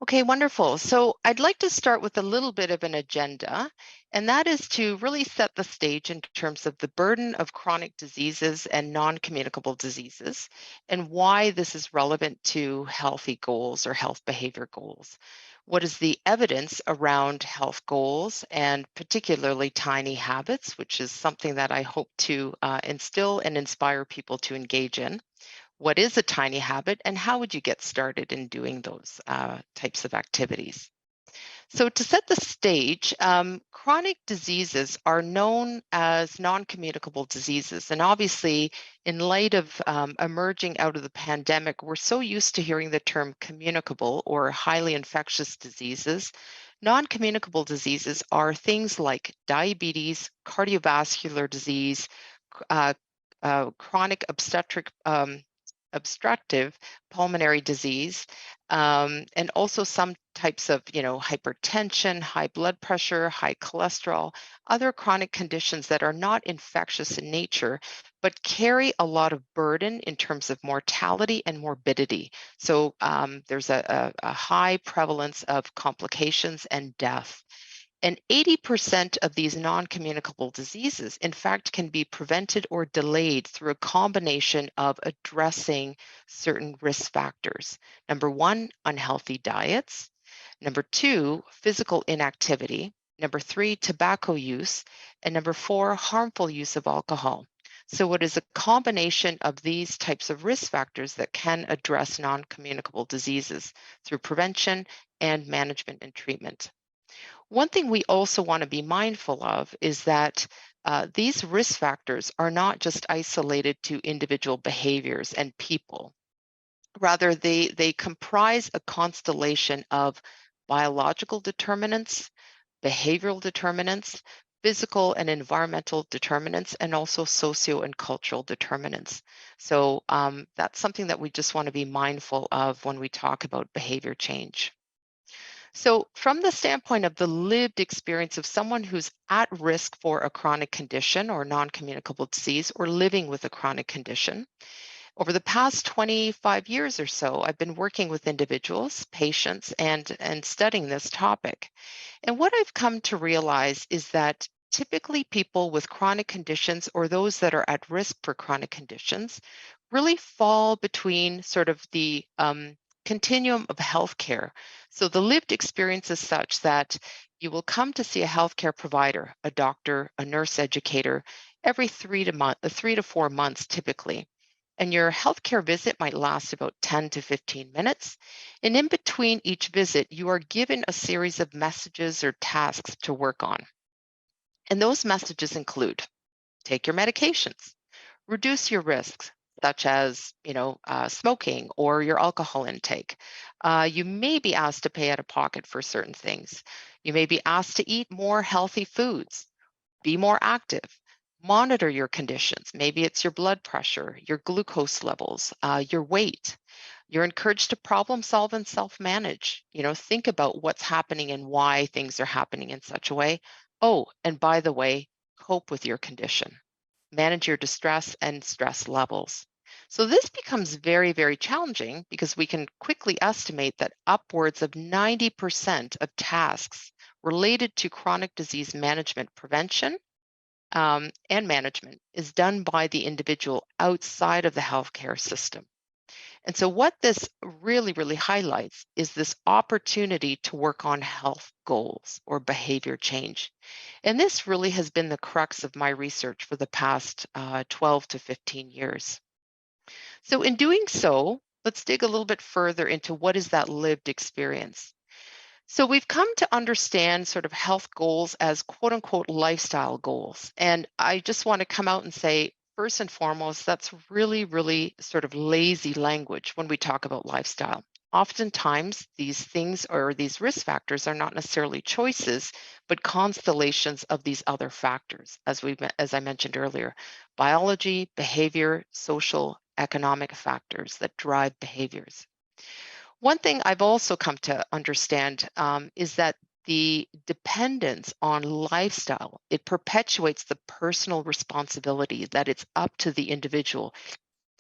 Okay, wonderful. So I'd like to start with a little bit of an agenda, and that is to really set the stage in terms of the burden of chronic diseases and non-communicable diseases, and why this is relevant to healthy goals or health behavior goals. What is the evidence around health goals and particularly tiny habits, which is something that I hope to instill and inspire people to engage in? What is a tiny habit, and how would you get started in doing those types of activities? So, to set the stage, chronic diseases are known as non communicable diseases. And obviously, in light of emerging out of the pandemic, we're so used to hearing the term communicable or highly infectious diseases. Non communicable diseases are things like diabetes, cardiovascular disease, uh, chronic obstructive pulmonary disease, and also some types of, hypertension, high blood pressure, high cholesterol, other chronic conditions that are not infectious in nature, but carry a lot of burden in terms of mortality and morbidity. So there's a high prevalence of complications and death. And 80% of these non communicable diseases, in fact, can be prevented or delayed through a combination of addressing certain risk factors. Number one, unhealthy diets. Number two, physical inactivity. Number three, tobacco use. And number four, harmful use of alcohol. So, it is a combination of these types of risk factors that can address non communicable diseases through prevention and management and treatment. One thing we also want to be mindful of is that these risk factors are not just isolated to individual behaviors and people. Rather, they comprise a constellation of biological determinants, behavioral determinants, physical and environmental determinants, and also socio and cultural determinants. So that's something that we just want to be mindful of when we talk about behavior change. So, from the standpoint of the lived experience of someone who's at risk for a chronic condition or non communicable disease or living with a chronic condition, over the past 25 years or so, I've been working with individuals, patients, and studying this topic. And what I've come to realize is that typically people with chronic conditions or those that are at risk for chronic conditions really fall between sort of the continuum of healthcare. So the lived experience is such that you will come to see a healthcare provider, a doctor, a nurse educator, every 3 to 4 months typically. And your healthcare visit might last about 10 to 15 minutes. And in between each visit, you are given a series of messages or tasks to work on. And those messages include take your medications, reduce your risks, such as smoking or your alcohol intake. You may be asked to pay out of pocket for certain things. You may be asked to eat more healthy foods, be more active, monitor your conditions. Maybe it's your blood pressure, your glucose levels, your weight. You're encouraged to problem solve and self manage. Think about what's happening and why things are happening in such a way. Oh, and by the way, cope with your condition, manage your distress and stress levels. So, this becomes very, very challenging because we can quickly estimate that upwards of 90% of tasks related to chronic disease management prevention and management is done by the individual outside of the healthcare system. And so, what this really, really highlights is this opportunity to work on health goals or behavior change. And this really has been the crux of my research for the past 12 to 15 years. So, in doing so, let's dig a little bit further into what is that lived experience. So we've come to understand sort of health goals as quote unquote lifestyle goals. And I just want to come out and say, first and foremost, that's really, really sort of lazy language when we talk about lifestyle. Oftentimes, these things or these risk factors are not necessarily choices, but constellations of these other factors, as I mentioned earlier, biology, behavior, social, economic factors that drive behaviors. One thing I've also come to understand is that the dependence on lifestyle, it perpetuates the personal responsibility that it's up to the individual.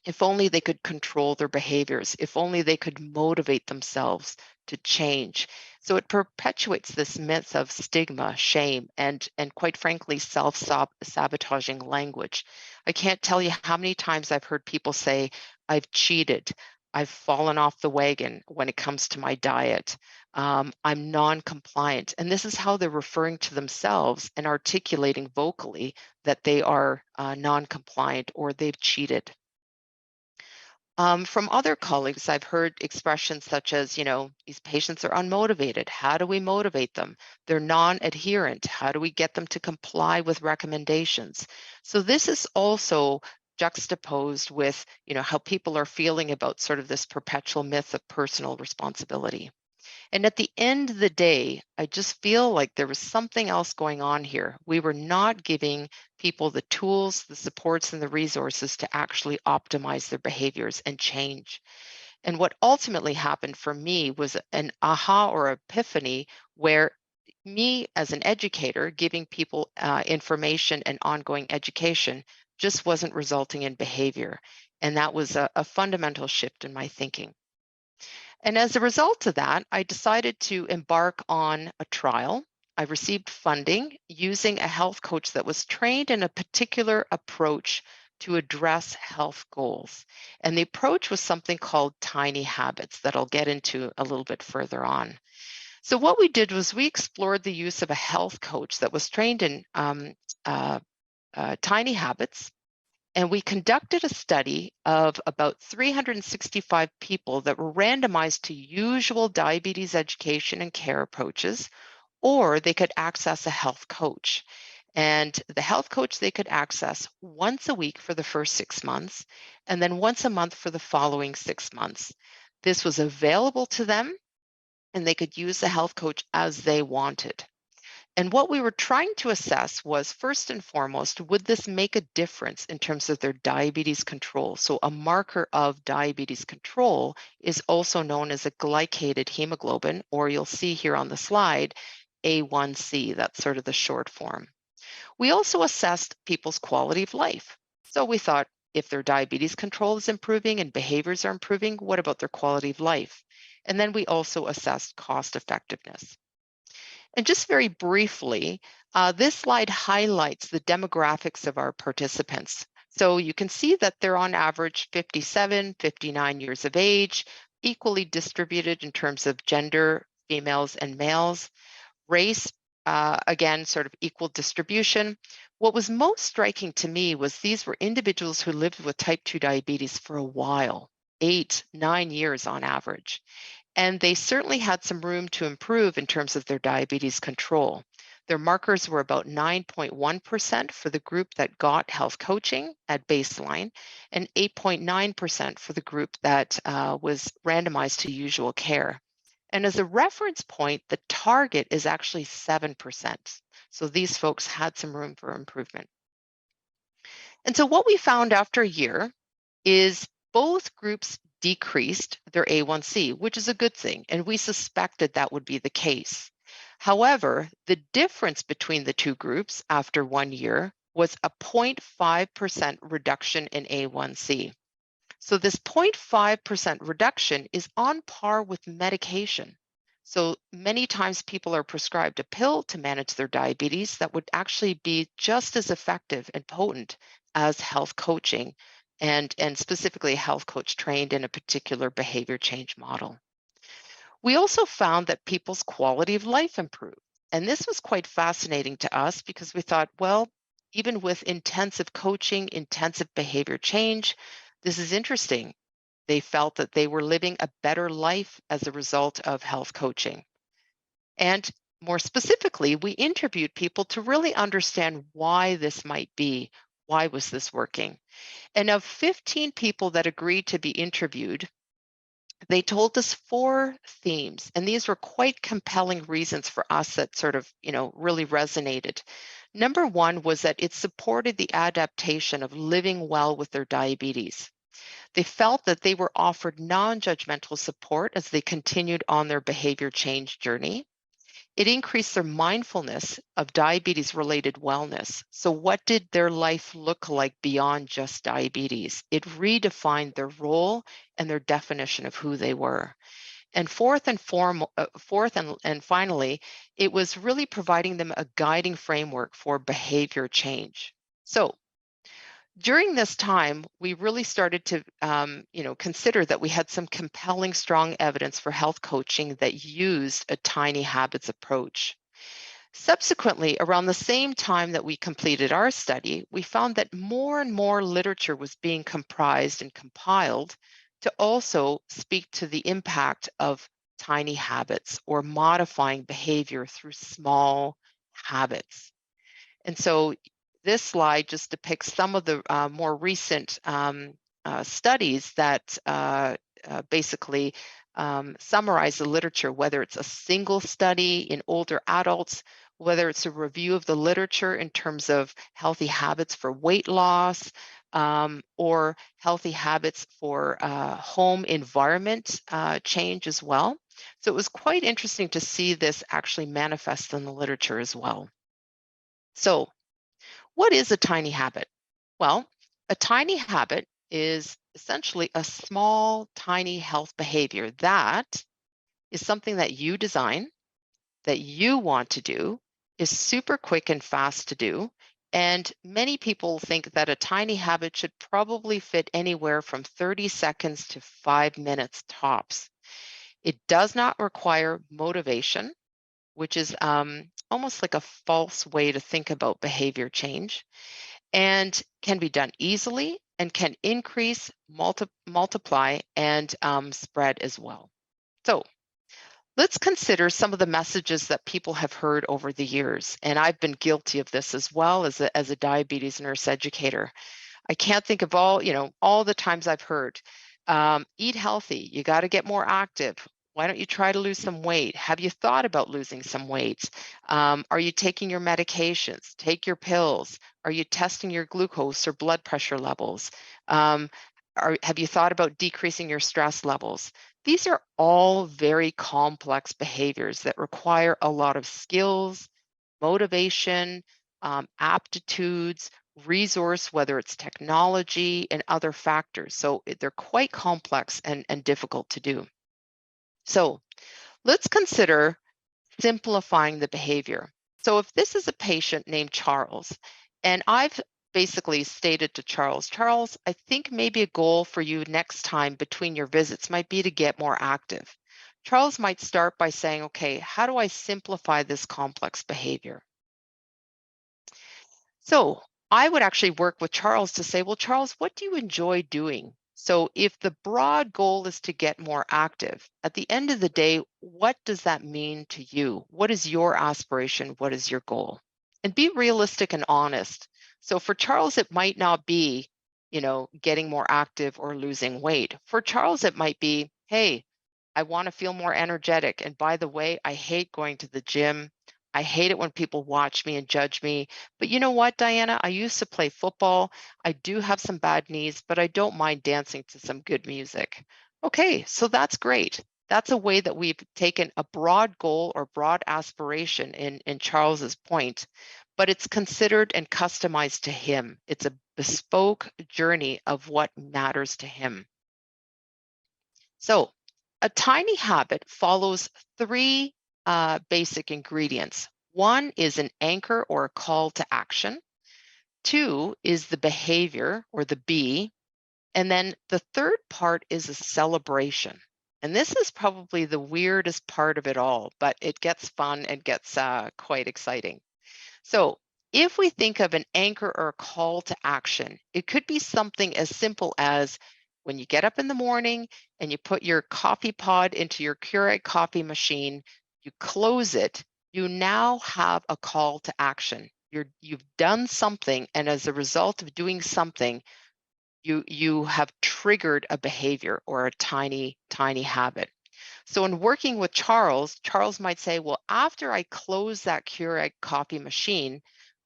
If only they could control their behaviors, if only they could motivate themselves to change. So it perpetuates this myth of stigma, shame, and quite frankly, self-sabotaging language. I can't tell you how many times I've heard people say, I've cheated. I've fallen off the wagon when it comes to my diet. I'm non-compliant. And this is how they're referring to themselves and articulating vocally that they are non-compliant or they've cheated. From other colleagues, I've heard expressions such as, these patients are unmotivated. How do we motivate them? They're non-adherent. How do we get them to comply with recommendations? So this is also juxtaposed with, how people are feeling about sort of this perpetual myth of personal responsibility. And at the end of the day, I just feel like there was something else going on here. We were not giving people the tools, the supports, and the resources to actually optimize their behaviors and change. And what ultimately happened for me was an aha or epiphany where me as an educator giving people information and ongoing education just wasn't resulting in behavior. And that was a fundamental shift in my thinking. And as a result of that, I decided to embark on a trial. I received funding using a health coach that was trained in a particular approach to address health goals. And the approach was something called tiny habits that I'll get into a little bit further on. So, what we did was we explored the use of a health coach that was trained in uh, tiny habits, and we conducted a study of about 365 people that were randomized to usual diabetes education and care approaches, or they could access a health coach. And the health coach they could access once a week for the first 6 months, and then once a month for the following 6 months. This was available to them, and they could use the health coach as they wanted. And what we were trying to assess was first and foremost, would this make a difference in terms of their diabetes control? So, a marker of diabetes control is also known as a glycated hemoglobin, or you'll see here on the slide, A1C. That's sort of the short form. We also assessed people's quality of life. So, we thought if their diabetes control is improving and behaviors are improving, what about their quality of life? And then we also assessed cost effectiveness. And just very briefly, this slide highlights the demographics of our participants. So you can see that they're on average 57, 59 years of age, equally distributed in terms of gender, females and males, race, again, sort of equal distribution. What was most striking to me was these were individuals who lived with type 2 diabetes for a while, 8, 9 years on average. And they certainly had some room to improve in terms of their diabetes control. Their markers were about 9.1% for the group that got health coaching at baseline, and 8.9% for the group that was randomized to usual care. And as a reference point, the target is actually 7%. So these folks had some room for improvement. And so what we found after a year is both groups decreased their A1C, which is a good thing, and we suspected that would be the case. However, the difference between the two groups after 1 year was a 0.5% reduction in A1C. So this 0.5% reduction is on par with medication. So many times people are prescribed a pill to manage their diabetes that would actually be just as effective and potent as health coaching and specifically a health coach trained in a particular behavior change model. We also found that people's quality of life improved. And this was quite fascinating to us because we thought, well, even with intensive coaching, intensive behavior change, this is interesting. They felt that they were living a better life as a result of health coaching. And more specifically, we interviewed people to really understand why this might be. Why was this working? And of 15 people that agreed to be interviewed, they told us four themes. And these were quite compelling reasons for us that sort of, really resonated. Number one was that it supported the adaptation of living well with their diabetes. They felt that they were offered non-judgmental support as they continued on their behavior change journey. It increased their mindfulness of diabetes related wellness. So, what did their life look like beyond just diabetes? It redefined their role and their definition of who they were. And fourth and finally, it was really providing them a guiding framework for behavior change. So during this time, we really started to, consider that we had some compelling, strong evidence for health coaching that used a tiny habits approach. Subsequently, around the same time that we completed our study, we found that more and more literature was being comprised and compiled to also speak to the impact of tiny habits or modifying behavior through small habits. And so this slide just depicts some of the more recent studies that basically summarize the literature, whether it's a single study in older adults, whether it's a review of the literature in terms of healthy habits for weight loss, or healthy habits for home environment change as well. So it was quite interesting to see this actually manifest in the literature as well. So what is a tiny habit? Well, a tiny habit is essentially a small, tiny health behavior that is something that you design, that you want to do, is super quick and fast to do. And many people think that a tiny habit should probably fit anywhere from 30 seconds to 5 minutes tops. It does not require motivation, which is almost like a false way to think about behavior change, and can be done easily and can increase, multiply, and spread as well. So let's consider some of the messages that people have heard over the years. And I've been guilty of this as well as a diabetes nurse educator. I can't think of all the times I've heard, eat healthy, you got to get more active. Why don't you try to lose some weight? Have you thought about losing some weight? Are you taking your medications? Take your pills. Are you testing your glucose or blood pressure levels? Um, have you thought about decreasing your stress levels? These are all very complex behaviors that require a lot of skills, motivation, aptitudes, resource, whether it's technology and other factors. So they're quite complex and difficult to do. So let's consider simplifying the behavior. So if this is a patient named Charles, and I've basically stated to Charles, Charles, I think maybe a goal for you next time between your visits might be to get more active. Charles might start by saying, okay, how do I simplify this complex behavior? So I would actually work with Charles to say, well, Charles, what do you enjoy doing? So if the broad goal is to get more active, at the end of the day, what does that mean to you? What is your aspiration? What is your goal? And be realistic and honest. So for Charles, it might not be, getting more active or losing weight. For Charles, it might be, hey, I want to feel more energetic. And by the way, I hate going to the gym. I hate it when people watch me and judge me. But you know what, Diana? I used to play football. I do have some bad knees, but I don't mind dancing to some good music. Okay, so that's great. That's a way that we've taken a broad goal or broad aspiration in Charles's point, but it's considered and customized to him. It's a bespoke journey of what matters to him. So a tiny habit follows three basic ingredients. One is an anchor or a call to action. Two is the behavior or the B. And then the third part is a celebration. And this is probably the weirdest part of it all, but it gets fun and gets quite exciting. So if we think of an anchor or a call to action, it could be something as simple as when you get up in the morning and you put your coffee pod into your Keurig coffee machine, you close it, you now have a call to action. You've done something, and as a result of doing something, you have triggered a behavior or a tiny habit. So in working with Charles, Charles might say, well, after I close that Keurig coffee machine,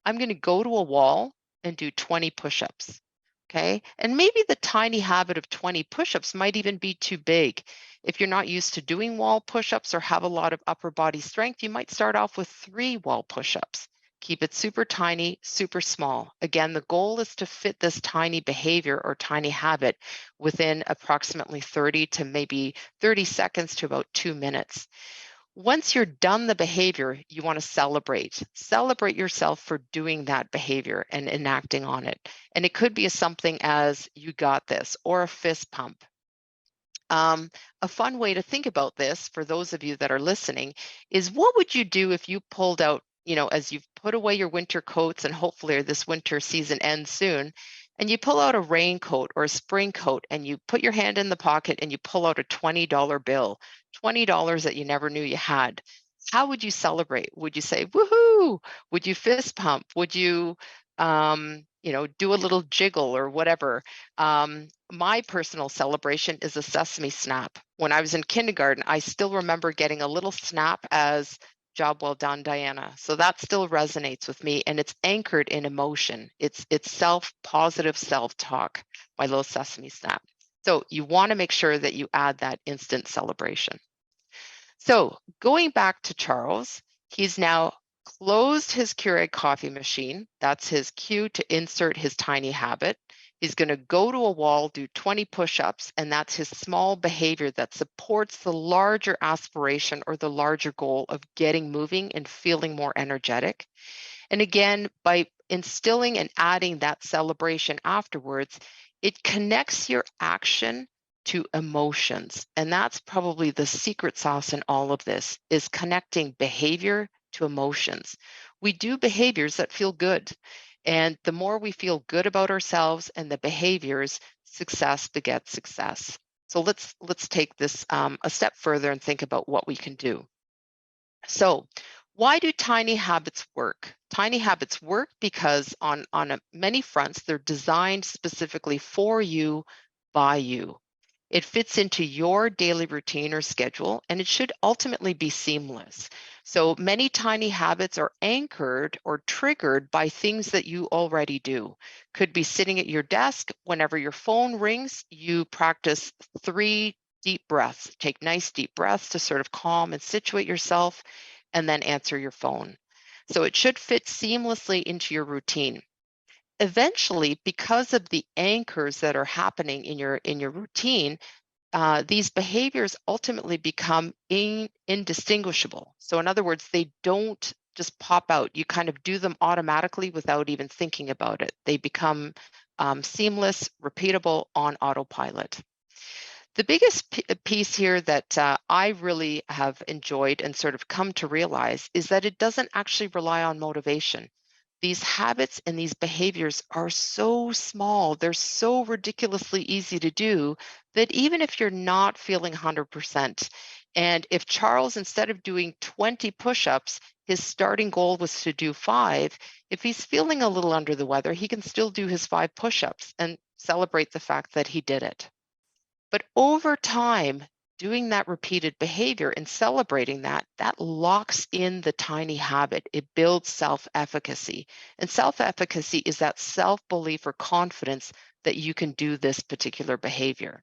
I'm going to go to a wall and do 20 push-ups. Okay. And maybe the tiny habit of 20 push-ups might even be too big. If you're not used to doing wall push-ups or have a lot of upper body strength, you might start off with 3 wall push-ups. Keep it super tiny, super small. Again, the goal is to fit this tiny behavior or tiny habit within approximately 30 to maybe 30 seconds to about 2 minutes. Once you're done the behavior, you want to celebrate. Celebrate yourself for doing that behavior and enacting on it. And it could be something as you got this or a fist pump. A fun way to think about this for those of you that are listening is what would you do if you pulled out, as you've put away your winter coats and hopefully this winter season ends soon, and you pull out a raincoat or a spring coat and you put your hand in the pocket and you pull out a $20 bill, $20 that you never knew you had. How would you celebrate? Would you say, woohoo? Would you fist pump? Would you, do a little jiggle or whatever? My personal celebration is a sesame snap. When I was in kindergarten, I still remember getting a little snap as job well done, Diana. So that still resonates with me, and it's anchored in emotion. It's positive self-talk, my little sesame snap. So you want to make sure that you add that instant celebration. So going back to Charles, he's now closed his Keurig coffee machine. That's his cue to insert his tiny habit. He's going to go to a wall, do 20 push-ups, and that's his small behavior that supports the larger aspiration or the larger goal of getting moving and feeling more energetic. And again, by instilling and adding that celebration afterwards, it connects your action to emotions. And that's probably the secret sauce in all of this, is connecting behavior to emotions. We do behaviors that feel good. And the more we feel good about ourselves and the behaviors, success begets success. So let's take this a step further and think about what we can do. So why do tiny habits work? Tiny habits work because on many fronts, they're designed specifically for you, by you. It fits into your daily routine or schedule, and it should ultimately be seamless. So many tiny habits are anchored or triggered by things that you already do. Could be sitting at your desk. Whenever your phone rings, you practice 3 deep breaths. Take nice deep breaths to sort of calm and situate yourself, and then answer your phone. So it should fit seamlessly into your routine. Eventually, because of the anchors that are happening in your routine, these behaviors ultimately become indistinguishable. So in other words, they don't just pop out. You kind of do them automatically without even thinking about it. They become seamless, repeatable on autopilot. The biggest piece here that I really have enjoyed and sort of come to realize is that it doesn't actually rely on motivation. These habits and these behaviors are so small, they're so ridiculously easy to do that even if you're not feeling 100%, and if Charles, instead of doing 20 push-ups, his starting goal was to do 5, if he's feeling a little under the weather, he can still do his 5 push-ups and celebrate the fact that he did it. But over time, doing that repeated behavior and celebrating that locks in the tiny habit. It builds self-efficacy. And self-efficacy is that self-belief or confidence that you can do this particular behavior.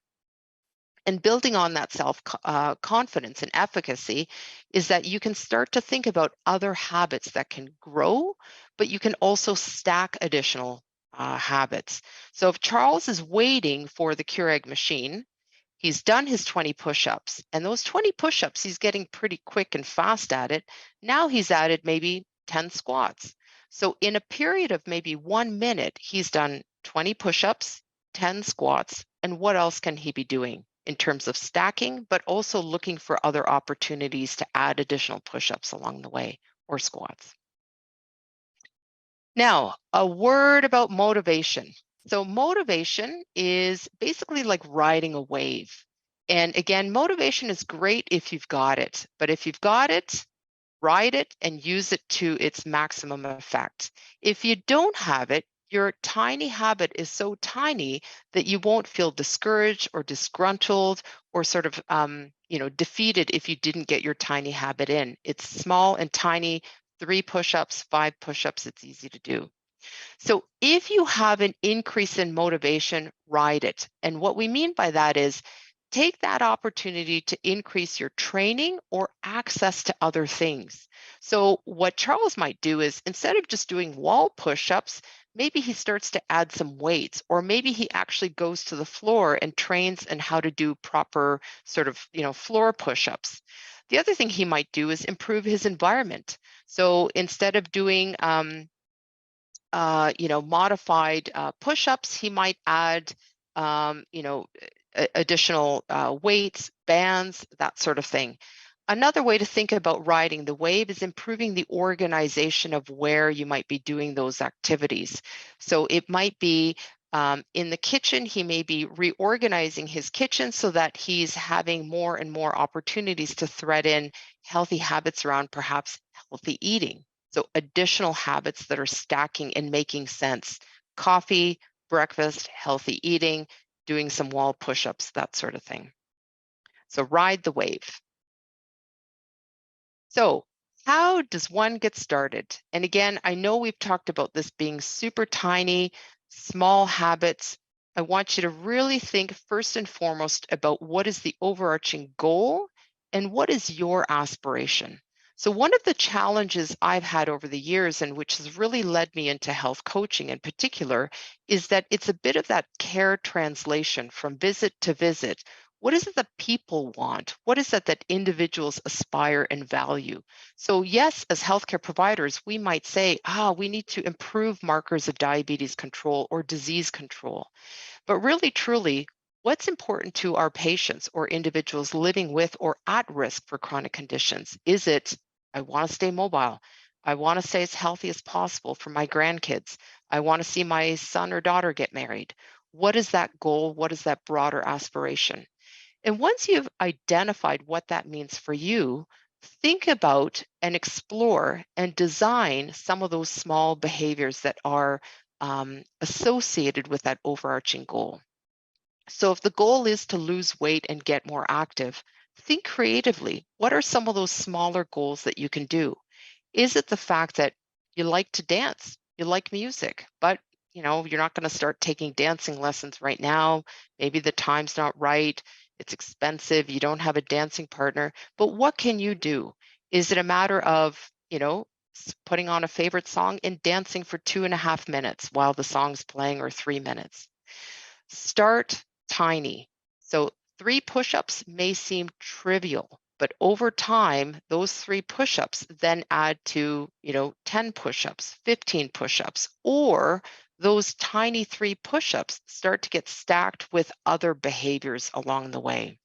And building on that self-confidence and efficacy is that you can start to think about other habits that can grow, but you can also stack additional habits. So if Charles is waiting for the Keurig machine, he's done his 20 push-ups, and those 20 push-ups, he's getting pretty quick and fast at it. Now he's added maybe 10 squats. So in a period of maybe 1 minute, he's done 20 push-ups, 10 squats, and what else can he be doing in terms of stacking, but also looking for other opportunities to add additional push-ups along the way or squats. Now, a word about motivation. So motivation is basically like riding a wave. And again, motivation is great if you've got it, but if you've got it, ride it and use it to its maximum effect. If you don't have it, your tiny habit is so tiny that you won't feel discouraged or disgruntled or sort of defeated if you didn't get your tiny habit in. It's small and tiny, 3 push-ups, 5 push-ups, it's easy to do. So if you have an increase in motivation, ride it. And what we mean by that is take that opportunity to increase your training or access to other things. So, what Charles might do is instead of just doing wall push ups, maybe he starts to add some weights, or maybe he actually goes to the floor and trains and how to do proper sort of, floor push ups. The other thing he might do is improve his environment. So, instead of doing, modified push-ups. He might add, additional weights, bands, that sort of thing. Another way to think about riding the wave is improving the organization of where you might be doing those activities. So it might be in the kitchen, he may be reorganizing his kitchen so that he's having more and more opportunities to thread in healthy habits around perhaps healthy eating. So additional habits that are stacking and making sense. Coffee, breakfast, healthy eating, doing some wall push-ups, that sort of thing. So ride the wave. So, how does one get started? And again, I know we've talked about this being super tiny, small habits. I want you to really think first and foremost about what is the overarching goal and what is your aspiration. So, one of the challenges I've had over the years, and which has really led me into health coaching in particular, is that it's a bit of that care translation from visit to visit. What is it that people want? What is it that individuals aspire and value? So, yes, as healthcare providers, we might say, we need to improve markers of diabetes control or disease control. But really, truly, what's important to our patients or individuals living with or at risk for chronic conditions? Is it, I want to stay mobile? I want to stay as healthy as possible for my grandkids. I want to see my son or daughter get married. What is that goal? What is that broader aspiration? And once you've identified what that means for you, think about and explore and design some of those small behaviors that are associated with that overarching goal. So, if the goal is to lose weight and get more active, think creatively. What are some of those smaller goals that you can do? Is it the fact that you like to dance, you like music, but you're not going to start taking dancing lessons right now. Maybe the time's not right. It's expensive. You don't have a dancing partner. But what can you do? Is it a matter of, putting on a favorite song and dancing for 2.5 minutes while the song's playing, or 3 minutes? Start tiny. So 3 push-ups may seem trivial, but over time, those 3 push-ups then add to, 10 push-ups, 15 push-ups, or those tiny 3 push-ups start to get stacked with other behaviors along the way.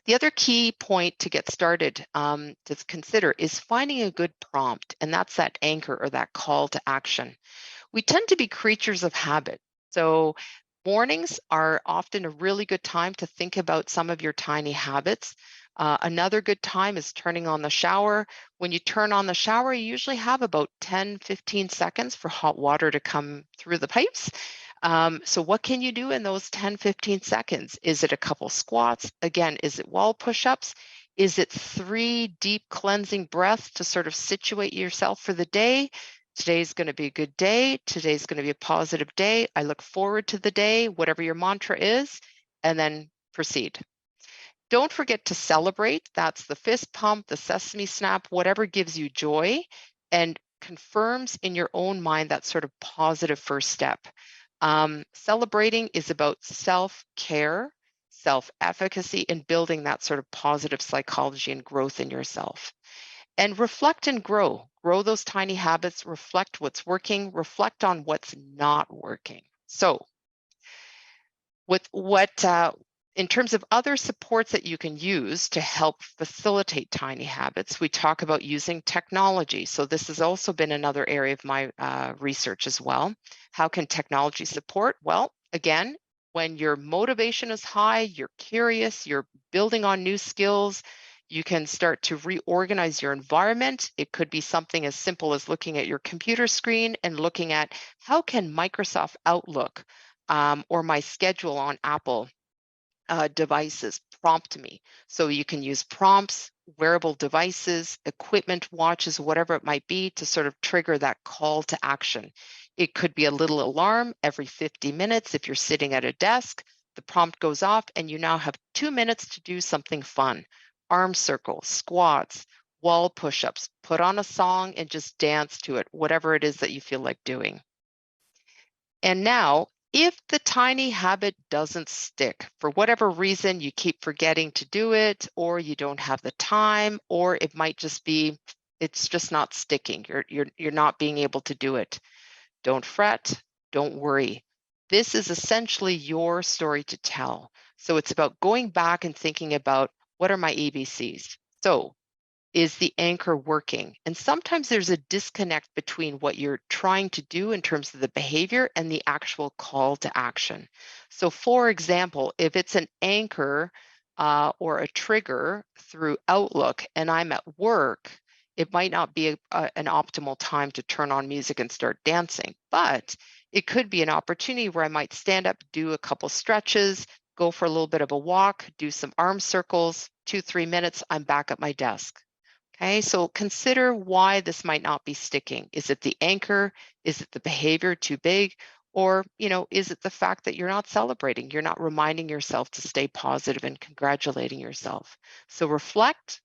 The other key point to get started to consider is finding a good prompt, and that's that anchor or that call to action. We tend to be creatures of habit. So, mornings are often a really good time to think about some of your tiny habits. Another good time is turning on the shower. When you turn on the shower, you usually have about 10, 15 seconds for hot water to come through the pipes. So, what can you do in those 10, 15 seconds? Is it a couple squats? Again, is it wall push ups? Is it 3 deep cleansing breaths to sort of situate yourself for the day? Today's going to be a good day. Today's going to be a positive day. I look forward to the day, whatever your mantra is, and then proceed. Don't forget to celebrate. That's the fist pump, the sesame snap, whatever gives you joy and confirms in your own mind that sort of positive first step. Celebrating is about self care, self efficacy, and building that sort of positive psychology and growth in yourself. And reflect and grow. Grow those tiny habits, reflect what's working, reflect on what's not working. So, with what in terms of other supports that you can use to help facilitate tiny habits, we talk about using technology. So this has also been another area of my research as well. How can technology support? Well, again, when your motivation is high, you're curious, you're building on new skills, you can start to reorganize your environment. It could be something as simple as looking at your computer screen and looking at how can Microsoft Outlook or my schedule on Apple devices prompt me. So you can use prompts, wearable devices, equipment, watches, whatever it might be to sort of trigger that call to action. It could be a little alarm every 50 minutes if you're sitting at a desk. the prompt goes off, and you now have 2 minutes to do something fun. Arm circles, squats, wall push-ups, put on a song and just dance to it, whatever it is that you feel like doing. And now, if the tiny habit doesn't stick, for whatever reason, you keep forgetting to do it, or you don't have the time, or it might just be it's just not sticking. You're not being able to do it. Don't fret, don't worry. This is essentially your story to tell. So it's about going back and thinking about what are my ABCs. So is the anchor working? And sometimes there's a disconnect between what you're trying to do in terms of the behavior and the actual call to action. So, for example, if it's an anchor or a trigger through Outlook and I'm at work, it might not be an optimal time to turn on music and start dancing, but it could be an opportunity where I might stand up, do a couple stretches, go for a little bit of a walk, do some arm circles, 2, 3 minutes, I'm back at my desk. Okay, so consider why this might not be sticking. Is it the anchor? Is it the behavior too big? Or, is it the fact that you're not celebrating? You're not reminding yourself to stay positive and congratulating yourself. So reflect,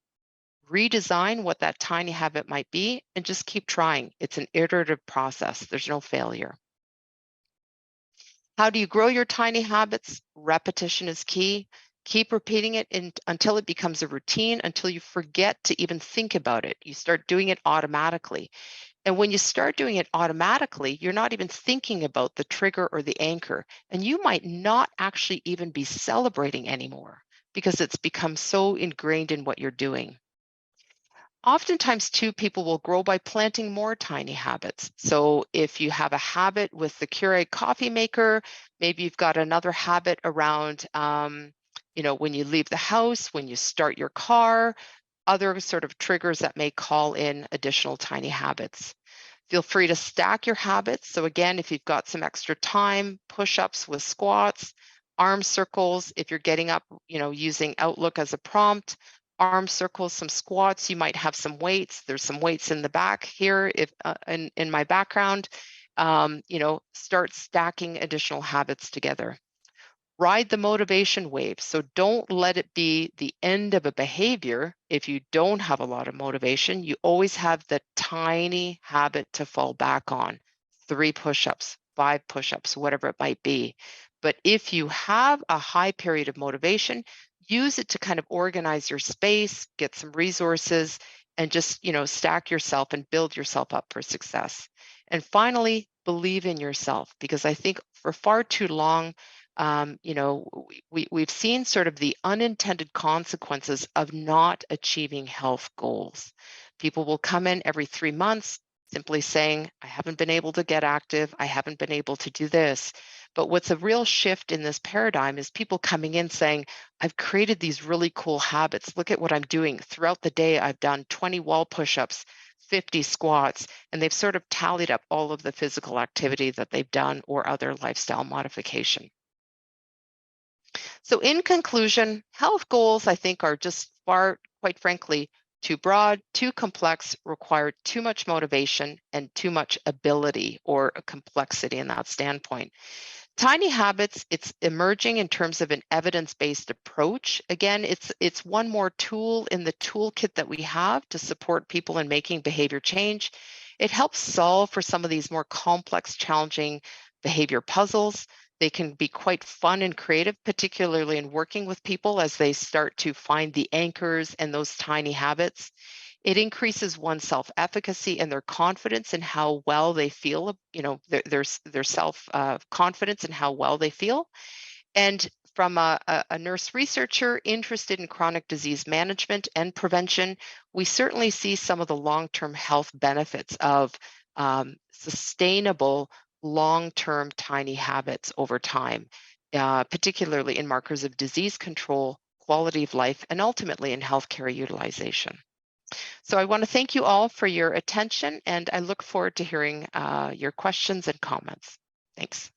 redesign what that tiny habit might be, and just keep trying. It's an iterative process. There's no failure. How do you grow your tiny habits? Repetition is key. Keep repeating it until it becomes a routine, until you forget to even think about it. You start doing it automatically. And when you start doing it automatically, you're not even thinking about the trigger or the anchor. And you might not actually even be celebrating anymore because it's become so ingrained in what you're doing. Oftentimes, too, people will grow by planting more tiny habits. So if you have a habit with the Keurig coffee maker, maybe you've got another habit around, when you leave the house, when you start your car, other sort of triggers that may call in additional tiny habits. Feel free to stack your habits. So again, if you've got some extra time, push-ups with squats, arm circles, if you're getting up, using Outlook as a prompt, arm circles, some squats, you might have some weights. There's some weights in the back here if in my background. Start stacking additional habits together. Ride the motivation wave. So don't let it be the end of a behavior. If you don't have a lot of motivation, you always have the tiny habit to fall back on. 3 push-ups, 5 push-ups, whatever it might be. But if you have a high period of motivation, use it to kind of organize your space, get some resources, and just, stack yourself and build yourself up for success. And finally, believe in yourself, because I think for far too long, we've seen sort of the unintended consequences of not achieving health goals. People will come in every 3 months simply saying, I haven't been able to get active, I haven't been able to do this. But what's a real shift in this paradigm is people coming in saying, I've created these really cool habits. Look at what I'm doing. Throughout the day, I've done 20 wall push-ups, 50 squats, and they've sort of tallied up all of the physical activity that they've done or other lifestyle modification. So, in conclusion, health goals, I think, are just far, quite frankly, too broad, too complex, require too much motivation and too much ability or a complexity in that standpoint. Tiny habits, it's emerging in terms of an evidence-based approach. Again, it's one more tool in the toolkit that we have to support people in making behavior change. It helps solve for some of these more complex, challenging behavior puzzles. They can be quite fun and creative, particularly in working with people as they start to find the anchors and those tiny habits. It increases one's self-efficacy and their confidence in how well they feel, their self confidence and how well they feel. And from a nurse researcher interested in chronic disease management and prevention, we certainly see some of the long-term health benefits of sustainable long-term tiny habits over time, particularly in markers of disease control, quality of life, and ultimately in healthcare utilization. So I want to thank you all for your attention, and I look forward to hearing your questions and comments. Thanks.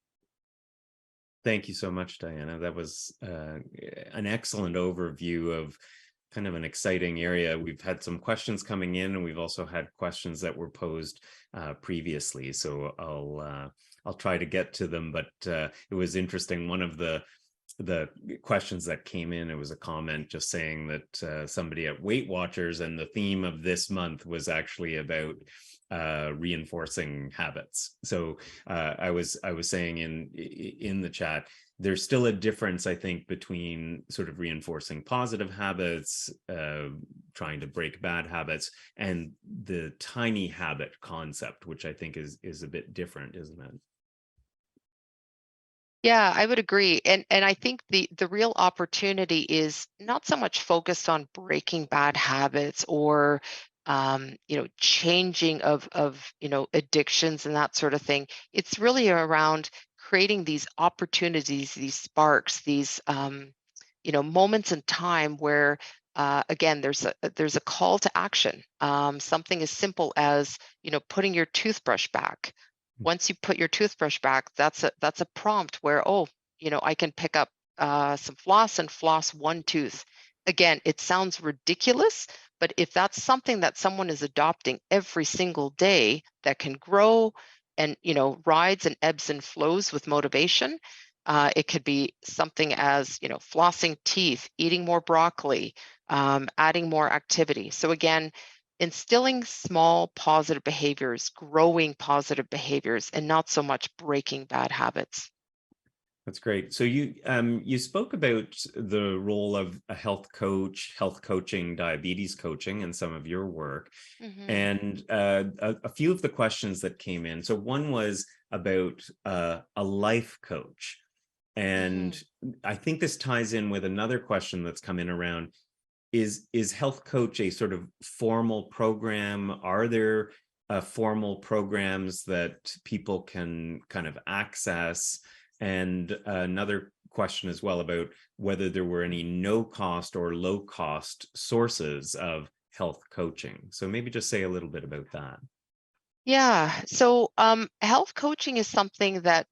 Thank you so much, Diana. That was an excellent overview of kind of an exciting area. We've had some questions coming in, and we've also had questions that were posed previously. So I'll try to get to them. But it was interesting. One of the the questions that came in. It was a comment just saying that somebody at Weight Watchers, and the theme of this month was actually about reinforcing habits. So I was saying in the chat, there's still a difference, I think, between sort of reinforcing positive habits, trying to break bad habits, and the tiny habit concept, which I think is a bit different, isn't it? Yeah, I would agree. And I think the real opportunity is not so much focused on breaking bad habits or changing of addictions and that sort of thing. It's really around creating these opportunities, these sparks, these moments in time where again there's a call to action. Something as simple as putting your toothbrush back. Once you put your toothbrush back, that's a prompt where, oh, I can pick up some floss and floss one tooth. Again, it sounds ridiculous, but if that's something that someone is adopting every single day, that can grow and rides and ebbs and flows with motivation. It could be something as flossing teeth, eating more broccoli, adding more activity. So again, instilling small positive behaviors, growing positive behaviors, and not so much breaking bad habits. That's great. So you spoke about the role of a health coach, health coaching, diabetes coaching in some of your work, Mm-hmm. and a few of the questions that came in. So one was about a life coach, Mm-hmm. and I think this ties in with another question that's come in around, is health coach a sort of formal program? Are there formal programs that people can kind of access? And another question as well about whether there were any no cost or low cost sources of health coaching. So maybe just say a little bit about that. Yeah. So, health coaching is something that,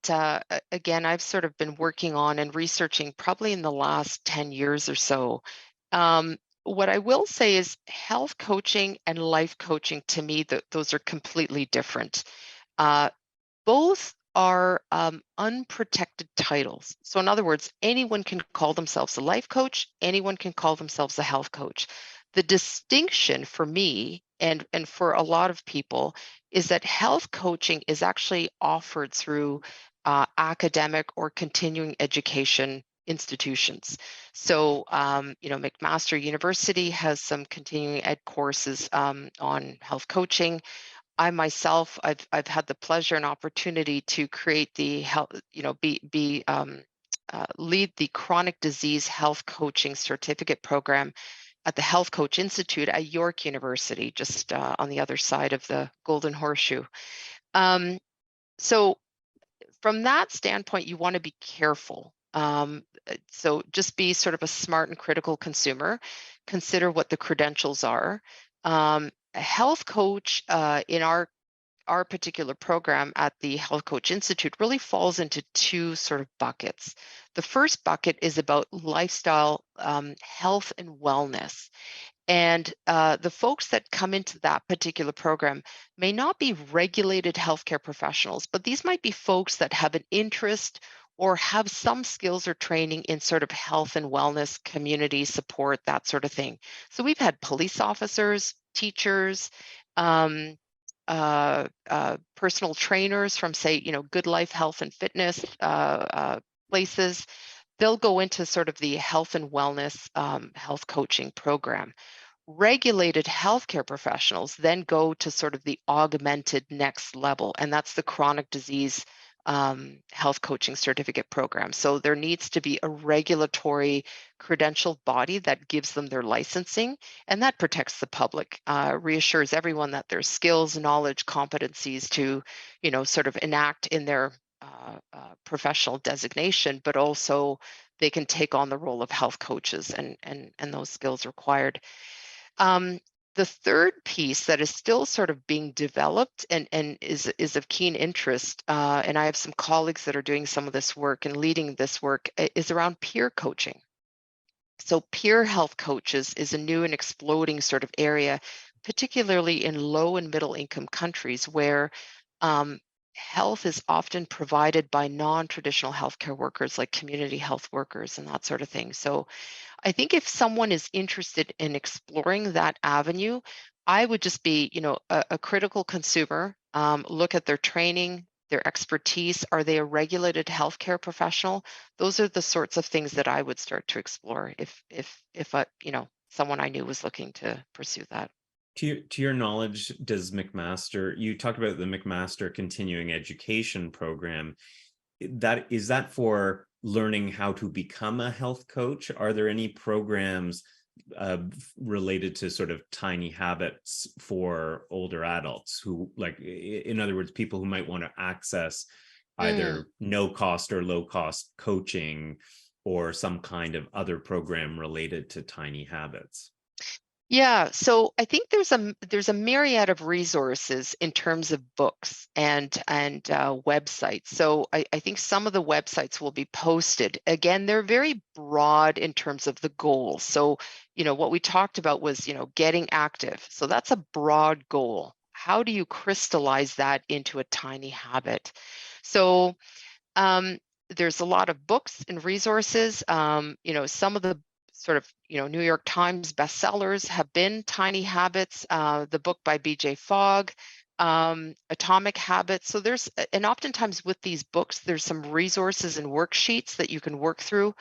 again, I've sort of been working on and researching probably in the last 10 years or so. What I will say is health coaching and life coaching, to me, those are completely different. Uh, Both are unprotected titles. So, in other words, anyone can call themselves a life coach, anyone can call themselves a health coach. The distinction for me and for a lot of people is that health coaching is actually offered through academic or continuing education institutions. So, McMaster University has some continuing ed courses on health coaching. I myself, I've had the pleasure and opportunity to create the health, lead the chronic disease health coaching certificate program at the Health Coach Institute at York University, just on the other side of the Golden Horseshoe. Um, so from that standpoint, you want to be careful. So just be sort of a smart and critical consumer. Consider what the credentials are. A health coach in our particular program at the Health Coach Institute really falls into two sort of buckets. The first bucket is about lifestyle health and wellness. And the folks that come into that particular program may not be regulated healthcare professionals, but these might be folks that have an interest or have some skills or training in sort of health and wellness, community support, that sort of thing. So we've had police officers, teachers, um, personal trainers from, say, Good Life Health and Fitness places. They'll go into sort of the health and wellness health coaching program. Regulated healthcare professionals then go to sort of the augmented next level, and that's the chronic disease health coaching certificate program. So there needs to be a regulatory credentialed body that gives them their licensing, and that protects the public, reassures everyone that their skills, knowledge, competencies to, sort of enact in their professional designation, but also they can take on the role of health coaches and those skills required. Um, the third piece that is still sort of being developed and is of keen interest, and I have some colleagues that are doing some of this work and leading this work, is around peer coaching. So peer health coaches is a new and exploding sort of area, particularly in low and middle income countries where um, health is often provided by non-traditional healthcare workers like community health workers and that sort of thing. So I think if someone is interested in exploring that avenue, I would just be, a critical consumer. Look at their training, their expertise. Are they a regulated healthcare professional? Those are the sorts of things that I would start to explore if someone I knew was looking to pursue that. To your knowledge, does McMaster, you talked about the McMaster continuing education program, is that for learning how to become a health coach? Are there any programs related to sort of tiny habits for older adults who, like, in other words, people who might want to access Mm. either no cost or low cost coaching or some kind of other program related to tiny habits? Yeah, so I think there's a myriad of resources in terms of books and websites. So I think some of the websites will be posted. Again, they're very broad in terms of the goals. So what we talked about was getting active. So that's a broad goal. How do you crystallize that into a tiny habit? So um, there's a lot of books and resources. Some of the sort of New York Times bestsellers have been Tiny Habits, the book by B.J. Fogg, Atomic Habits. So and oftentimes with these books, there's some resources and worksheets that you can work through.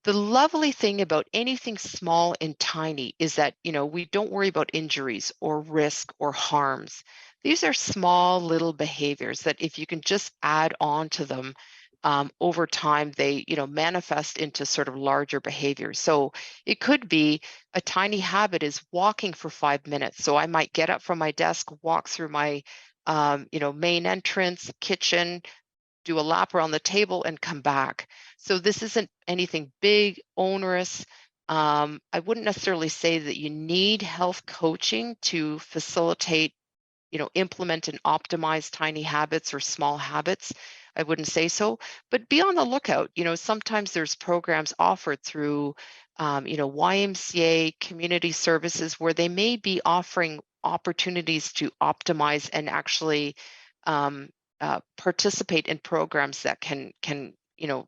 The lovely thing about anything small and tiny is that, we don't worry about injuries or risk or harms. These are small little behaviors that if you can just add on to them over time, they, manifest into sort of larger behaviors. So it could be a tiny habit is walking for 5 minutes. So I might get up from my desk, walk through my, main entrance, kitchen, do a lap around the table and come back. So this isn't anything big, onerous. I wouldn't necessarily say that you need health coaching to facilitate, implement and optimize tiny habits or small habits. I wouldn't say so, but be on the lookout. Sometimes there's programs offered through, YMCA community services where they may be offering opportunities to optimize and actually um, participate in programs that can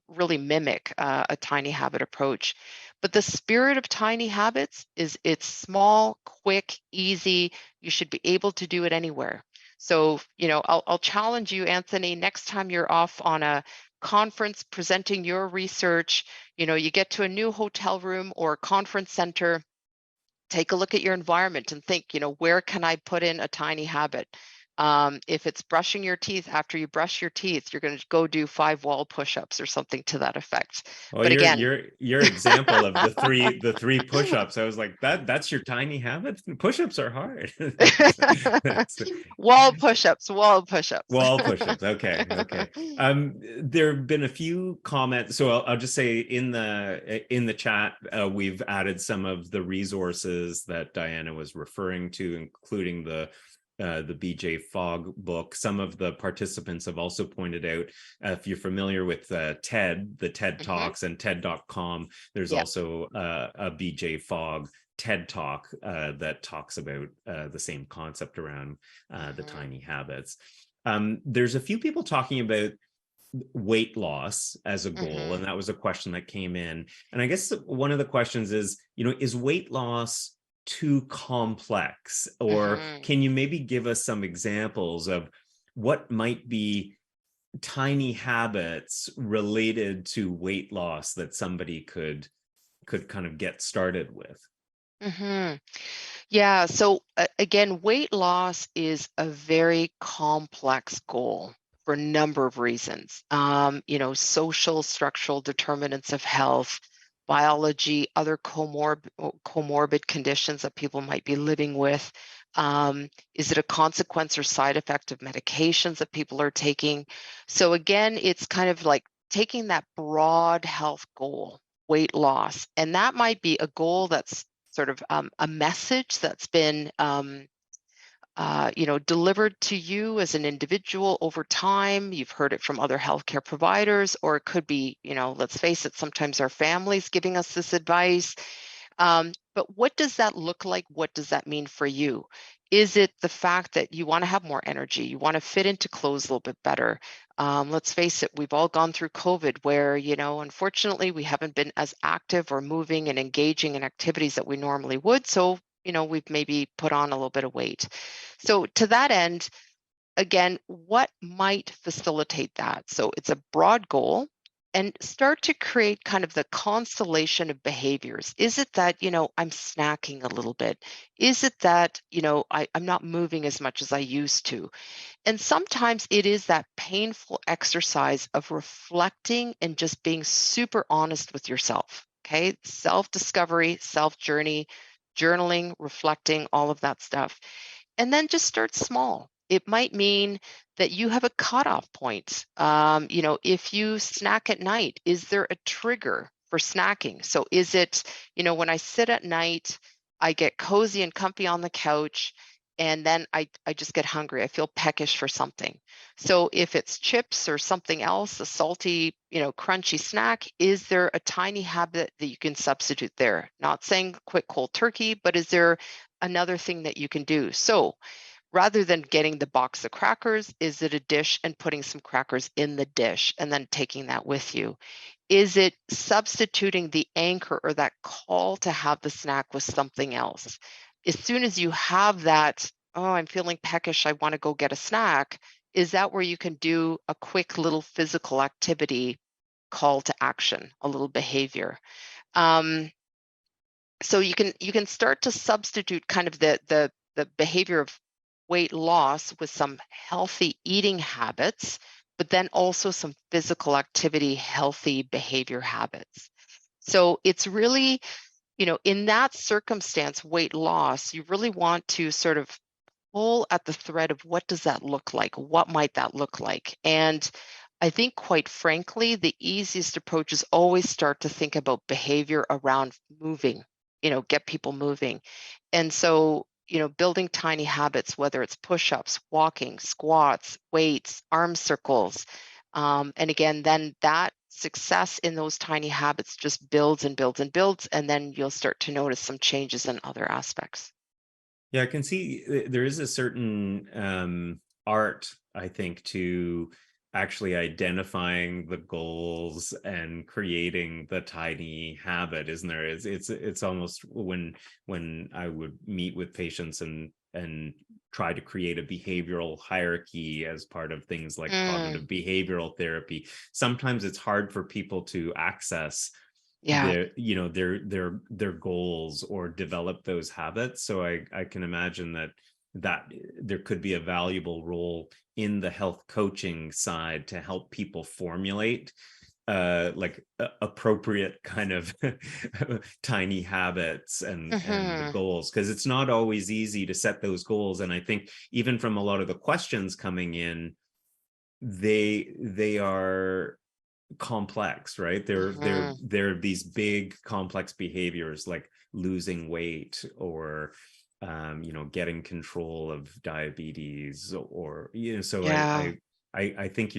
really mimic a tiny habit approach. But the spirit of tiny habits is it's small, quick, easy. You should be able to do it anywhere. So, I'll challenge you, Anthony, next time you're off on a conference presenting your research, you get to a new hotel room or conference center, take a look at your environment and think, where can I put in a tiny habit? If it's brushing your teeth, after you brush your teeth, you're going to go do 5 wall push-ups or something to that effect. Well, But again, your example of the three push-ups, I was like, that's your tiny habit? Push-ups are hard. That's wall push-ups, wall push-ups. wall push-ups. Okay, okay. There have been a few comments, so I'll just say in the chat, we've added some of the resources that Diana was referring to, including the BJ Fogg book. Some of the participants have also pointed out, if you're familiar with the TED Mhm. Talks and TED.com, there's Yeah. also a BJ Fogg TED Talk that talks about the same concept around the Mhm. tiny habits. There's a few people talking about weight loss as a goal, and Mhm. that was a question that came in. And I guess one of the questions is, is weight loss too complex, or Mhm. can you maybe give us some examples of what might be tiny habits related to weight loss that somebody could kind of get started with? Mhm. Yeah, so again, weight loss is a very complex goal for a number of reasons. Social, structural determinants of health, biology, other comorbid conditions that people might be living with. Is it a consequence or side effect of medications that people are taking? So again, it's kind of like taking that broad health goal, weight loss, and that might be a goal that's sort of a message that's been delivered to you as an individual over time. You've heard it from other healthcare providers, or it could be, let's face it, sometimes our families giving us this advice. But what does that look like? What does that mean for you? Is it the fact that you want to have more energy? You want to fit into clothes a little bit better? Let's face it, we've all gone through COVID where, unfortunately, we haven't been as active or moving and engaging in activities that we normally would. So, we've maybe put on a little bit of weight. So, to that end, again, what might facilitate that? So it's a broad goal, and start to create kind of the constellation of behaviors. Is it that, I'm snacking a little bit? Is it that, I'm not moving as much as I used to? And sometimes it is that painful exercise of reflecting and just being super honest with yourself. Okay. Self discovery, self journey, journaling, reflecting, all of that stuff. And then just start small. It might mean that you have a cutoff point. If you snack at night, is there a trigger for snacking? So is it, when I sit at night, I get cozy and comfy on the couch, and then I just get hungry. I feel peckish for something. So if it's chips or something else, a salty, crunchy snack, is there a tiny habit that you can substitute there? Not saying quit cold turkey, but is there another thing that you can do? So rather than getting the box of crackers, is it a dish and putting some crackers in the dish and then taking that with you? Is it substituting the anchor or that call to have the snack with something else? As soon as you have that, oh, I'm feeling peckish, I want to go get a snack, is that where you can do a quick little physical activity call to action, a little behavior? So you can start to substitute kind of the behavior of weight loss with some healthy eating habits, but then also some physical activity, healthy behavior habits. So it's really, in that circumstance, weight loss, you really want to sort of pull at the thread of what does that look like? What might that look like? And I think, quite frankly, the easiest approach is always start to think about behavior around moving, get people moving. And so, building tiny habits, whether it's push ups, walking, squats, weights, arm circles. And again, then that success in those tiny habits just builds and builds and builds. And then you'll start to notice some changes in other aspects. Yeah, I can see there is a certain art, I think, to actually identifying the goals and creating the tiny habit, isn't there? It's almost when I would meet with patients and try to create a behavioral hierarchy as part of things like cognitive Mm, behavioral therapy. Sometimes it's hard for people to access yeah. their goals or develop those habits. So I can imagine that there could be a valuable role in the health coaching side to help people formulate like appropriate kind of tiny habits and the Hmm. goals, because it's not always easy to set those goals. And I think even from a lot of the questions coming in, they are complex, right? Hmm. They're these big complex behaviors like losing weight or getting control of diabetes, or so Yeah. I think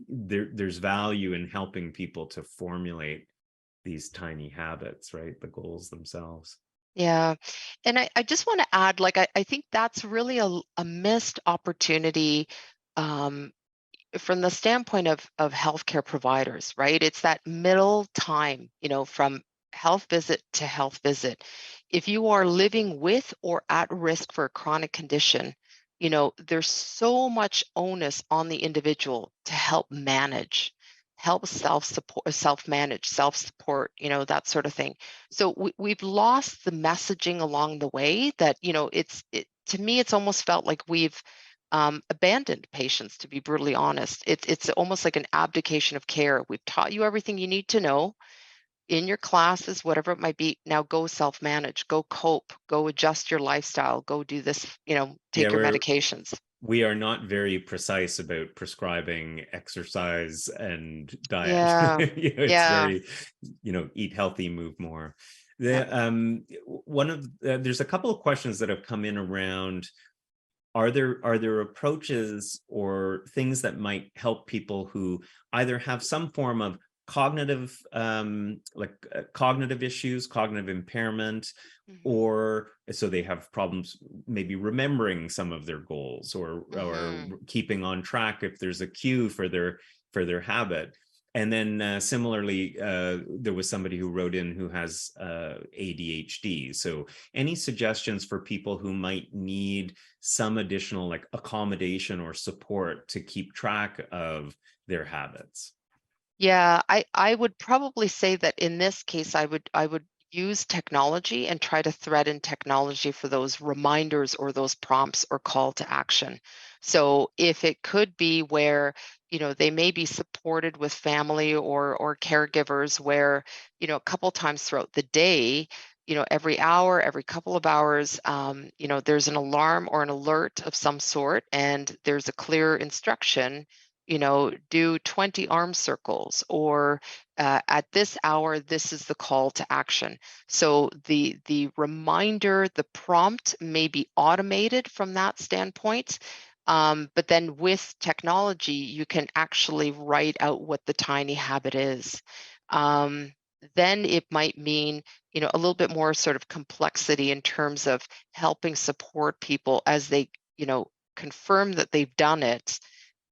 there's value in helping people to formulate these tiny habits, right? The goals themselves. Yeah. And I just want to add, like, I think that's really a missed opportunity, um, from the standpoint of healthcare providers, right? It's that middle time, from health visit to health visit. If you are living with or at risk for a chronic condition, there's so much onus on the individual to help manage, help self-support, self-manage, self-support, that sort of thing. So we've lost the messaging along the way that, to me, it's almost felt like we've abandoned patients, to be brutally honest. It's almost like an abdication of care. We've taught you everything you need to know in your classes, whatever it might be. Now go self-manage, go cope, go adjust your lifestyle, go do this, Yeah, take your medications. we are not very precise about prescribing exercise and diet. Yeah. It's Yeah. very, eat healthy, move more. Yeah. One of there's a couple of questions that have come in around, are there approaches or things that might help people who either have some form of cognitive cognitive issues, cognitive impairment, Mhm. or so they have problems maybe remembering some of their goals, or Mhm. keeping on track if there's a cue for their habit. And then similarly, there was somebody who wrote in who has ADHD. So any suggestions for people who might need some additional like accommodation or support to keep track of their habits? Yeah, I would probably say that in this case, I would use technology and try to thread in technology for those reminders or those prompts or call to action. So if it could be where, they may be supported with family or caregivers where, a couple times throughout the day, every hour, every couple of hours, there's an alarm or an alert of some sort, and there's a clear instruction, do 20 arm circles, or at this hour, this is the call to action. So the reminder, the prompt may be automated from that standpoint. But then with technology, you can actually write out what the tiny habit is. Um, then it might mean, a little bit more sort of complexity in terms of helping support people as they, confirm that they've done it,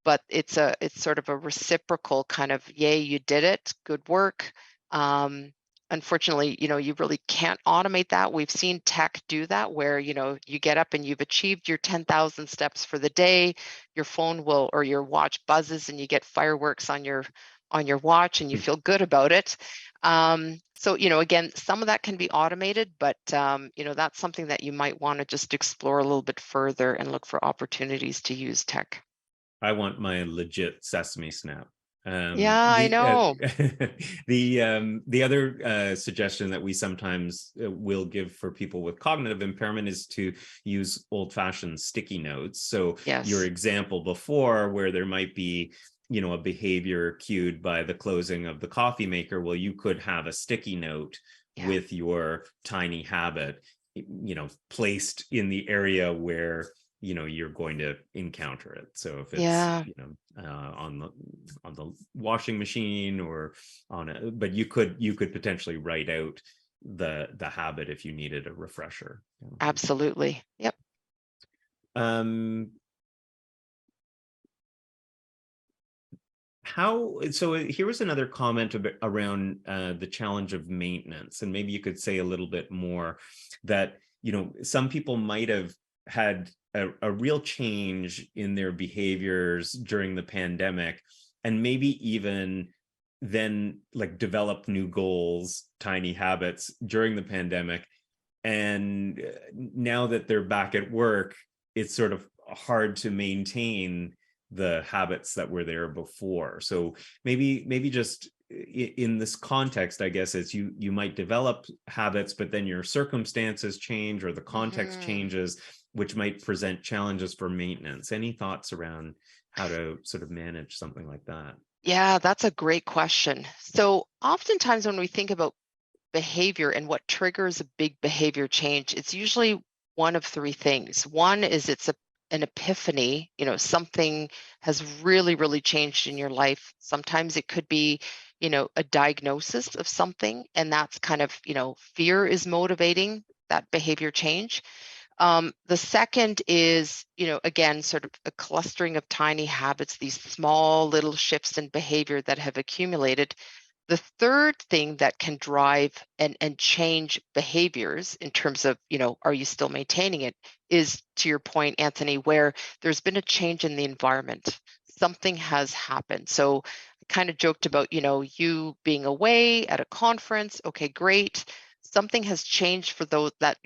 but it's sort of a reciprocal kind of, yay, you did it, good work. um, Unfortunately, you really can't automate that. We've seen tech do that where, you get up and you've achieved your 10,000 steps for the day, your phone will, or your watch buzzes and you get fireworks on your watch and you feel good about it. So, again, some of that can be automated, but that's something that you might want to just explore a little bit further and look for opportunities to use tech. I want my legit Sesame Snap. Yeah, I know. The other suggestion that we sometimes will give for people with cognitive impairment is to use old-fashioned sticky notes. So your Yes. example before, where there might be, a behavior cued by the closing of the coffee maker, well, you could have a sticky note Yeah. with your tiny habit, placed in the area where you're going to encounter it. So if it's Yeah. on the washing machine, or on a, but you could potentially write out the habit if you needed a refresher. Absolutely. Yep. um how so here was another comment around the challenge of maintenance, and maybe you could say a little bit more that some people might have had a real change in their behaviors during the pandemic, and maybe even then like develop new goals, tiny habits during the pandemic, and now that they're back at work, it's sort of hard to maintain the habits that were there before. So maybe just in this context, I guess, as you might develop habits, but then your circumstances change or the context Hmm. changes, which might present challenges for maintenance. Any thoughts around how to sort of manage something like that? Yeah, that's a great question. So oftentimes when we think about behavior and what triggers a big behavior change, it's usually one of three things. One is an epiphany, something has really, really changed in your life. Sometimes it could be, a diagnosis of something, and that's kind of, fear is motivating that behavior change. The second is, again, sort of a clustering of tiny habits, these small little shifts in behavior that have accumulated. The third thing that can drive and change behaviors in terms of, are you still maintaining it, is to your point, Anthony, where there's been a change in the environment. Something has happened. So I kind of joked about, you being away at a conference. Okay, great. Something has changed for those that,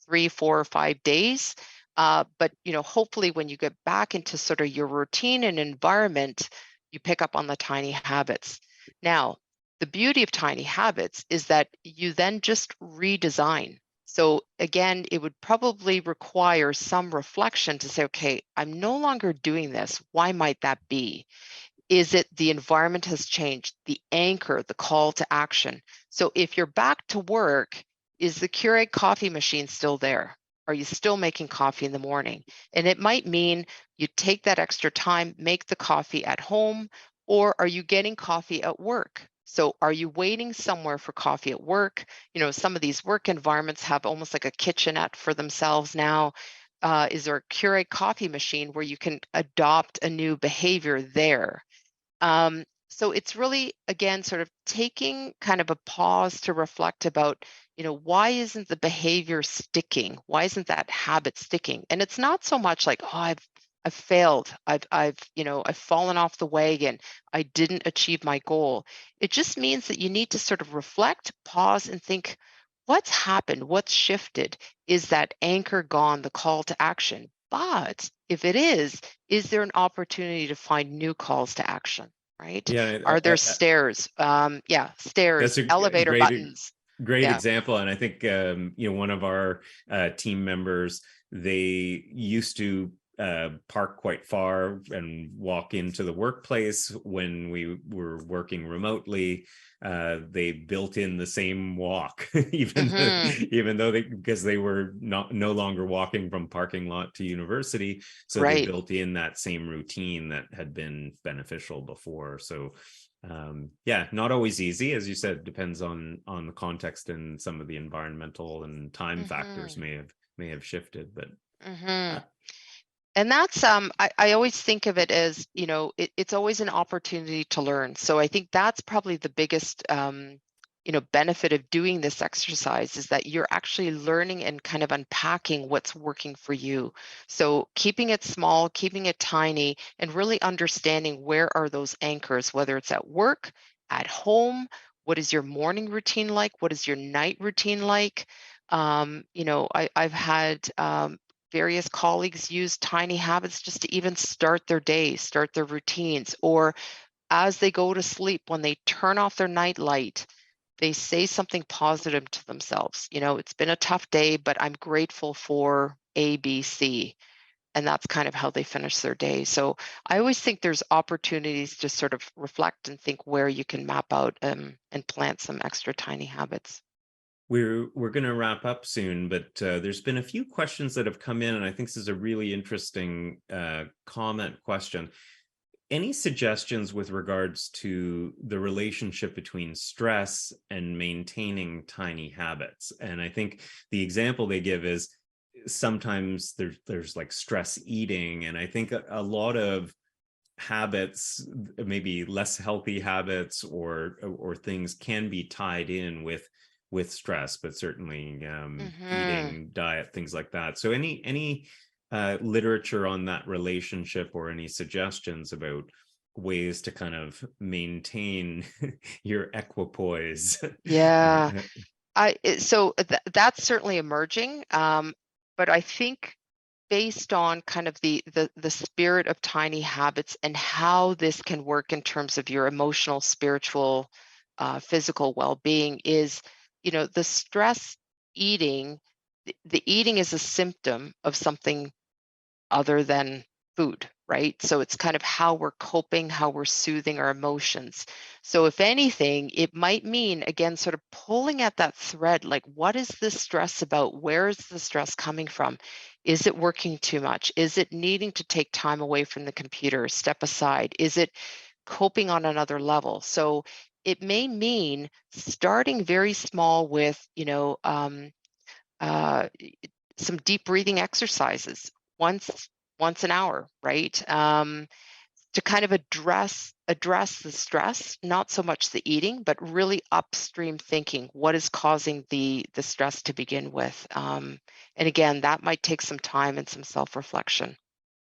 3, 4, or 5 days. But hopefully when you get back into sort of your routine and environment, you pick up on the tiny habits. Now, the beauty of tiny habits is that you then just redesign. So again, it would probably require some reflection to say, okay, I'm no longer doing this. Why might that be? Is it the environment has changed, the anchor, the call to action? So if you're back to work, is the Keurig coffee machine still there? Are you still making coffee in the morning? And it might mean you take that extra time, make the coffee at home, or are you getting coffee at work? So are you waiting somewhere for coffee at work? Some of these work environments have almost like a kitchenette for themselves now. Is there a Keurig coffee machine where you can adopt a new behavior there? So it's really, again, sort of taking kind of a pause to reflect about, why isn't the behavior sticking? Why isn't that habit sticking? And it's not so much like, oh, I've failed. I've fallen off the wagon. I didn't achieve my goal. It just means that you need to sort of reflect, pause, and think, what's happened? What's shifted? Is that anchor gone, the call to action? But if it is there an opportunity to find new calls to action, right? Yeah, Are there stairs? Yeah, that's stairs, a elevator great buttons. great Yeah. example. And I think one of our team members, they used to park quite far and walk into the workplace. When we were working remotely, they built in the same walk, Hmm. even though because they were no longer walking from parking lot to university, so they Right. built in that same routine that had been beneficial before. So yeah, not always easy, as you said. Depends on the context, and some of the environmental and time factors Hmm. may have shifted. But Hmm. uh, And that's I always think of it as, it's always an opportunity to learn. So I think that's probably the biggest benefit of doing this exercise is that you're actually learning and kind of unpacking what's working for you. So keeping it small, keeping it tiny, and really understanding where are those anchors, whether it's at work, at home, what is your morning routine like? What is your night routine like? I've had various colleagues use tiny habits just to even start their day, start their routines, or as they go to sleep, when they turn off their night light, they say something positive to themselves. It's been a tough day, but I'm grateful for A, B, C. And that's kind of how they finish their day. So I always think there's opportunities to sort of reflect and think where you can map out and plant some extra tiny habits. we're going to wrap up soon, but there's been a few questions that have come in, and I think this is a really interesting comment question. Any suggestions with regards to the relationship between stress and maintaining tiny habits? And I think the example they give is sometimes there's like stress eating, and I think a lot of habits, maybe less healthy habits or things, can be tied in with stress, but certainly Hmm. eating, diet, things like that. So any literature on that relationship, or any suggestions about ways to kind of maintain your equipoise? Yeah. That's certainly emerging, but I think based on kind of the spirit of tiny habits and how this can work in terms of your emotional, spiritual, physical well-being is, the stress eating. The eating is a symptom of something other than food, right? So it's kind of how we're coping, how we're soothing our emotions. So if anything, it might mean, again, sort of pulling at that thread, like, what is this stress about? Where is the stress coming from? Is it working too much? Is it needing to take time away from the computer, step aside? Is it coping on another level? So it may mean starting very small with, uh, some deep breathing exercises once once an hour, right? To kind of address the stress, not so much the eating, but really upstream thinking. What is causing the stress to begin with? And again, that might take some time and some self reflection.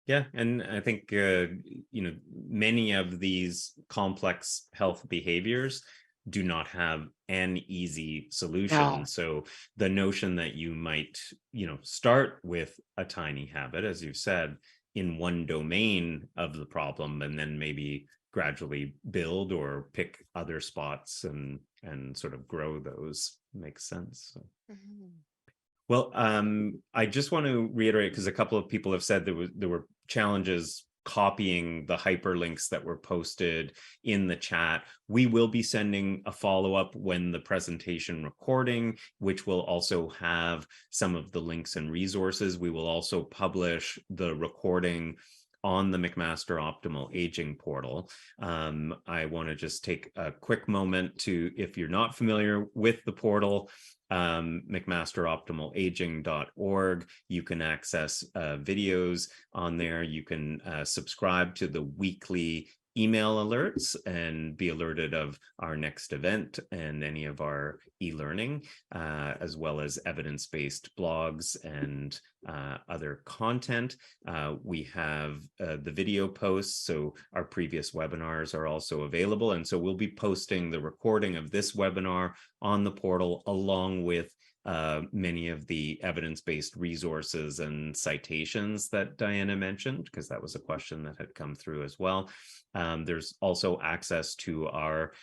Yeah, and I think many of these complex health behaviors do not have an easy solution. No. So the notion that you might, start with a tiny habit, as you said, in one domain of the problem, and then maybe gradually build or pick other spots and sort of grow those, makes sense. So. Mhm. Well, I just want to reiterate, because a couple of people have said there were challenges copying the hyperlinks that were posted in the chat. We will be sending a follow-up when the presentation recording, which will also have some of the links and resources. We will also publish the recording on the McMaster Optimal Aging portal. I want to just take a quick moment to, if you're not familiar with the portal, McMasterOptimalAging.org. You can access videos on there. You can subscribe to the weekly email alerts and be alerted of our next event and any of our e-learning, as well as evidence-based blogs and other content. We have the video posts, so our previous webinars are also available. And so we'll be posting the recording of this webinar on the portal, along with many of the evidence-based resources and citations that Diana mentioned, because that was a question that had come through as well. There's also access to our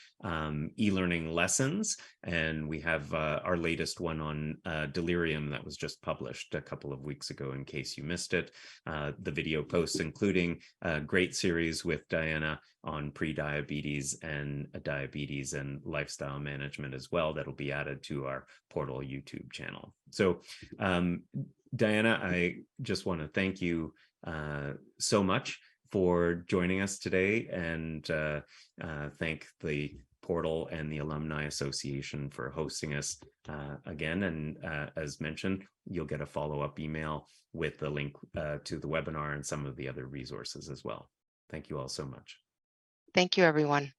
e-learning lessons, and we have our latest one on delirium that was just published a couple of weeks ago, in case you missed it. The video posts, including a great series with Diana on pre-diabetes and diabetes and lifestyle management as well, that'll be added to our portal YouTube channel. So Diana, I just want to thank you so much for joining us today, and thank the portal and the Alumni Association for hosting us again. And as mentioned, you'll get a follow-up email with the link to the webinar and some of the other resources as well. Thank you all so much. Thank you, everyone.